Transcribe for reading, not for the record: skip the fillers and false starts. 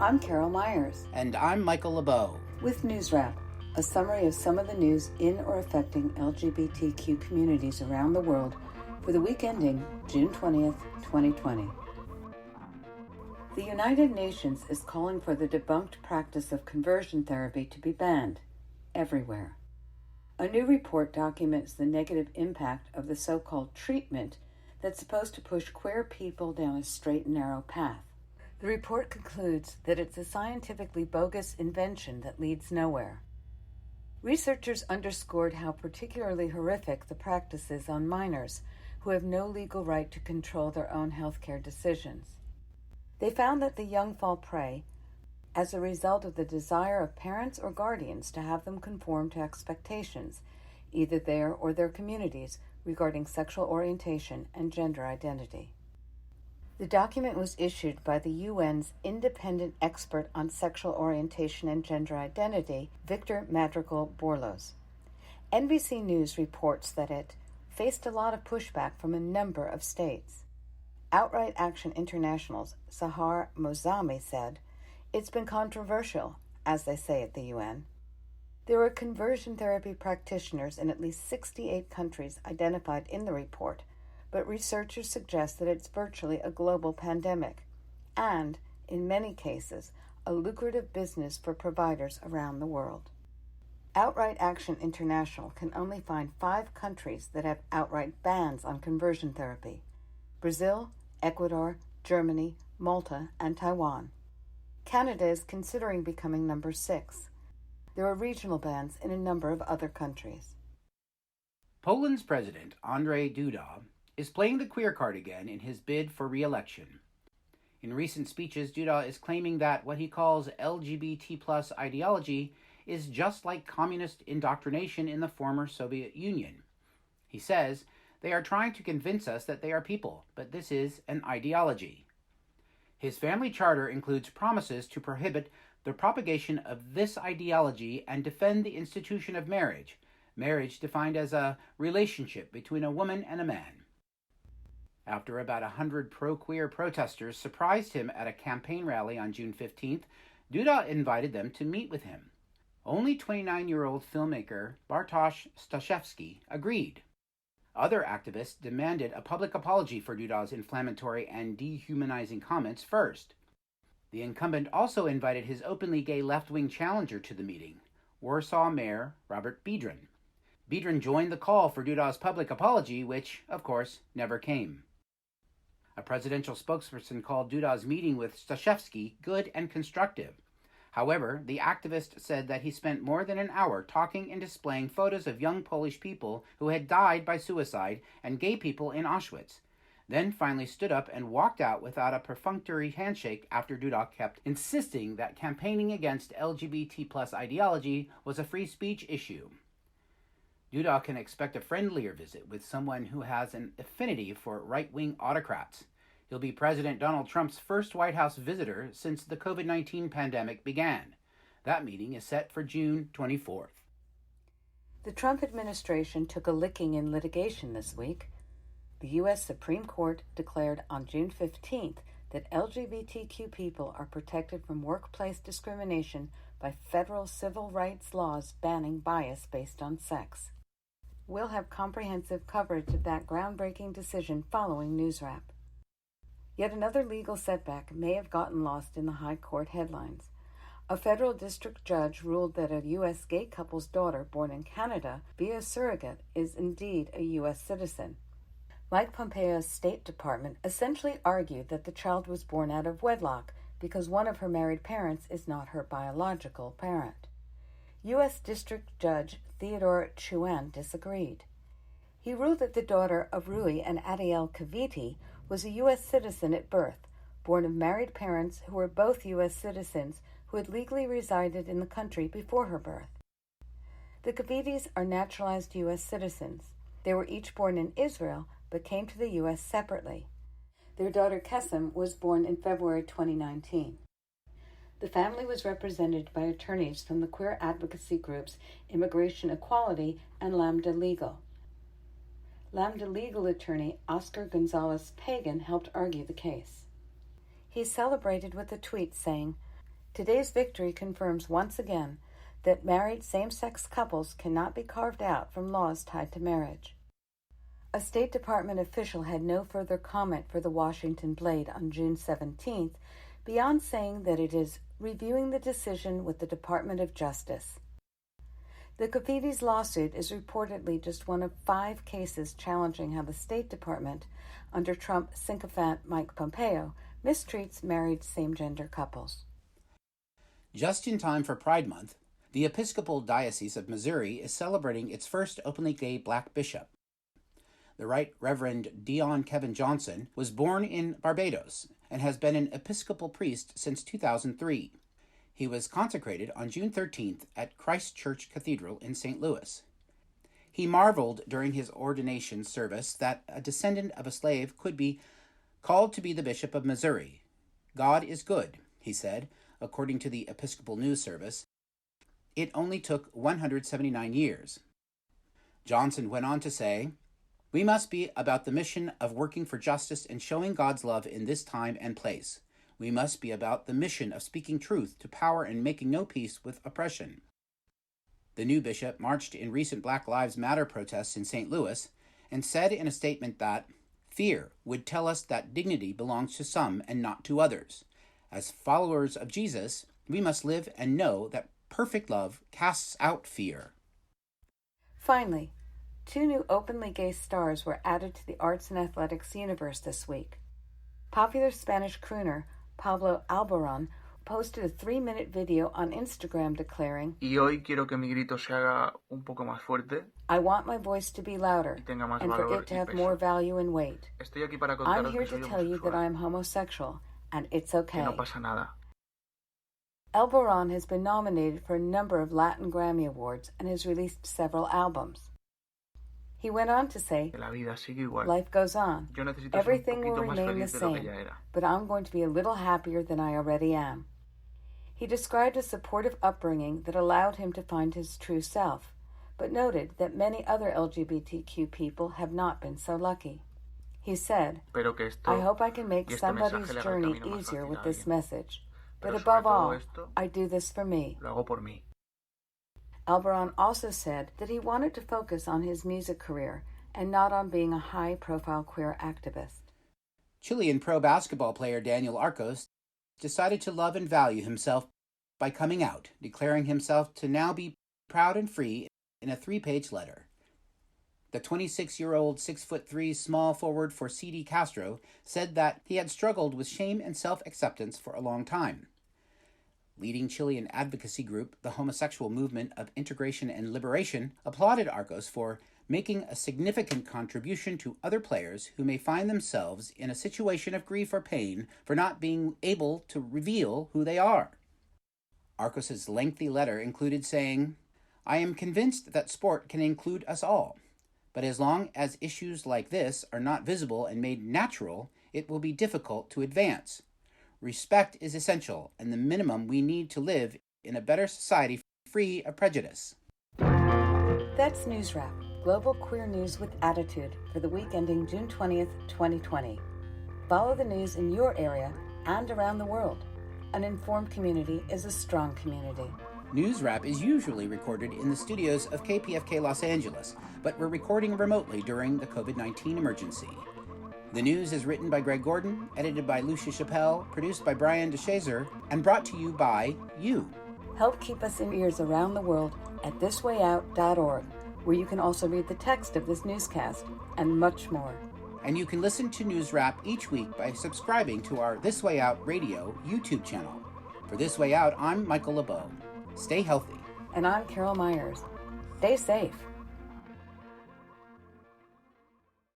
I'm Carol Myers. And I'm Michael LeBeau. With NewsWrap, a summary of some of the news in or affecting LGBTQ communities around the world for the week ending June 20th, 2020. The United Nations is calling for the debunked practice of conversion therapy to be banned everywhere. A new report documents the negative impact of the so-called treatment that's supposed to push queer people down a straight and narrow path. The report concludes that it's a scientifically bogus invention that leads nowhere. Researchers underscored how particularly horrific the practice is on minors who have no legal right to control their own healthcare decisions. They found that the young fall prey as a result of the desire of parents or guardians to have them conform to expectations, either their or their communities, regarding sexual orientation and gender identity. The document was issued by the UN's independent expert on sexual orientation and gender identity, Victor Madrigal-Borloz. NBC News reports that it faced a lot of pushback from a number of states. Outright Action International's Sahar Mozami said, "It's been controversial, as they say at the UN. There were conversion therapy practitioners in at least 68 countries identified in the report, but researchers suggest that it's virtually a global pandemic and, in many cases, a lucrative business for providers around the world." Outright Action International can only find 5 countries that have outright bans on conversion therapy: Brazil, Ecuador, Germany, Malta, and Taiwan. Canada is considering becoming number 6. There are regional bans in a number of other countries. Poland's president, Andrzej Duda, is playing the queer card again in his bid for re-election. In recent speeches, Duda is claiming that what he calls LGBT+ ideology is just like communist indoctrination in the former Soviet Union. He says, "They are trying to convince us that they are people, but this is an ideology." His family charter includes promises to prohibit the propagation of this ideology and defend the institution of marriage, marriage defined as a relationship between a woman and a man. After about 100 pro-queer protesters surprised him at a campaign rally on June 15th, Duda invited them to meet with him. Only 29-year-old filmmaker Bartosz Staszewski agreed. Other activists demanded a public apology for Duda's inflammatory and dehumanizing comments first. The incumbent also invited his openly gay left-wing challenger to the meeting, Warsaw Mayor Robert Biedroń. Biedroń joined the call for Duda's public apology, which, of course, never came. A presidential spokesperson called Duda's meeting with Staszewski good and constructive. However, the activist said that he spent more than an hour talking and displaying photos of young Polish people who had died by suicide and gay people in Auschwitz, then finally stood up and walked out without a perfunctory handshake after Duda kept insisting that campaigning against LGBT+ ideology was a free speech issue. Duda can expect a friendlier visit with someone who has an affinity for right-wing autocrats. He'll be President Donald Trump's first White House visitor since the COVID-19 pandemic began. That meeting is set for June 24th. The Trump administration took a licking in litigation this week. The U.S. Supreme Court declared on June 15th that LGBTQ people are protected from workplace discrimination by federal civil rights laws banning bias based on sex. We'll have comprehensive coverage of that groundbreaking decision following NewsWrap. Yet another legal setback may have gotten lost in the High Court headlines. A federal district judge ruled that a U.S. gay couple's daughter born in Canada via surrogate is indeed a U.S. citizen. Mike Pompeo's State Department essentially argued that the child was born out of wedlock because one of her married parents is not her biological parent. U.S. District Judge Theodore Chuen disagreed. He ruled that the daughter of Rui and Adiel Caviti was a U.S. citizen at birth, born of married parents who were both U.S. citizens who had legally resided in the country before her birth. The Cavitis are naturalized U.S. citizens. They were each born in Israel, but came to the U.S. separately. Their daughter Kesem was born in February 2019. The family was represented by attorneys from the queer advocacy groups Immigration Equality and Lambda Legal. Lambda Legal attorney Oscar Gonzalez Pagan helped argue the case. He celebrated with a tweet saying, Today's victory confirms once again that married same-sex couples cannot be carved out from laws tied to marriage. A State Department official had no further comment for the Washington Blade on June 17th, beyond saying that it is reviewing the decision with the Department of Justice. The Cofidis lawsuit is reportedly just one of 5 cases challenging how the State Department, under Trump sycophant Mike Pompeo, mistreats married same-gender couples. Just in time for Pride Month, the Episcopal Diocese of Missouri is celebrating its first openly gay black bishop. The Right Reverend Dion Kevin Johnson was born in Barbados and has been an Episcopal priest since 2003. He was consecrated on June 13th at Christ Church Cathedral in St. Louis. He marveled during his ordination service that a descendant of a slave could be called to be the Bishop of Missouri. God is good, he said, according to the Episcopal News Service. It only took 179 years. Johnson went on to say, "We must be about the mission of working for justice and showing God's love in this time and place. We must be about the mission of speaking truth to power and making no peace with oppression." The new bishop marched in recent Black Lives Matter protests in St. Louis and said in a statement that fear would tell us that dignity belongs to some and not to others. As followers of Jesus, we must live and know that perfect love casts out fear. Finally, 2 new openly gay stars were added to the arts and athletics universe this week. Popular Spanish crooner Pablo Alboran posted a 3-minute video on Instagram declaring, Y hoy quiero que mi grito se haga un poco más fuerte. "I want my voice to be louder Y tenga más and for valor it to y have peso. more value and weight. Estoy aquí para I'm contaros here que to soy tell you that I homosexual, am homosexual, and it's que okay." no pasa nada. Alboran has been nominated for a number of Latin Grammy Awards and has released several albums. He went on to say, Que la vida sigue igual. "Life goes on. Yo necesito Everything ser un will poquito más remain the feliz de lo que same, ya era. but I'm going to be a little happier than I already am." He described a supportive upbringing that allowed him to find his true self, but noted that many other LGBTQ people have not been so lucky. He said, Pero que esto "I hope I can make y este somebody's mensaje le haga el journey camino más easier fácil with a this alguien. message. But Pero above sobre todo all, esto, I do this for me." lo hago por mí. Alboran also said that he wanted to focus on his music career and not on being a high-profile queer activist. Chilean pro basketball player Daniel Arcos decided to love and value himself by coming out, declaring himself to now be proud and free in a 3-page letter. The 26-year-old 6'3" small forward for CD Castro said that he had struggled with shame and self-acceptance for a long time. Leading Chilean advocacy group, the Homosexual Movement of Integration and Liberation, applauded Arcos for making a significant contribution to other players who may find themselves in a situation of grief or pain for not being able to reveal who they are. Arcos' lengthy letter included saying, "I am convinced that sport can include us all, but as long as issues like this are not visible and made natural, it will be difficult to advance. Respect is essential and the minimum we need to live in a better society free of prejudice." That's NewsWrap, global queer news with attitude for the week ending June 20th, 2020. Follow the news in your area and around the world. An informed community is a strong community. NewsWrap is usually recorded in the studios of KPFK Los Angeles, but we're recording remotely during the COVID-19 emergency. The news is written by Greg Gordon, edited by Lucia Chappelle, produced by Brian DeShazer, and brought to you by you. Help keep us in ears around the world at thiswayout.org, where you can also read the text of this newscast and much more. And you can listen to NewsWrap each week by subscribing to our This Way Out Radio YouTube channel. For This Way Out, I'm Michael LeBeau. Stay healthy. And I'm Carol Myers. Stay safe.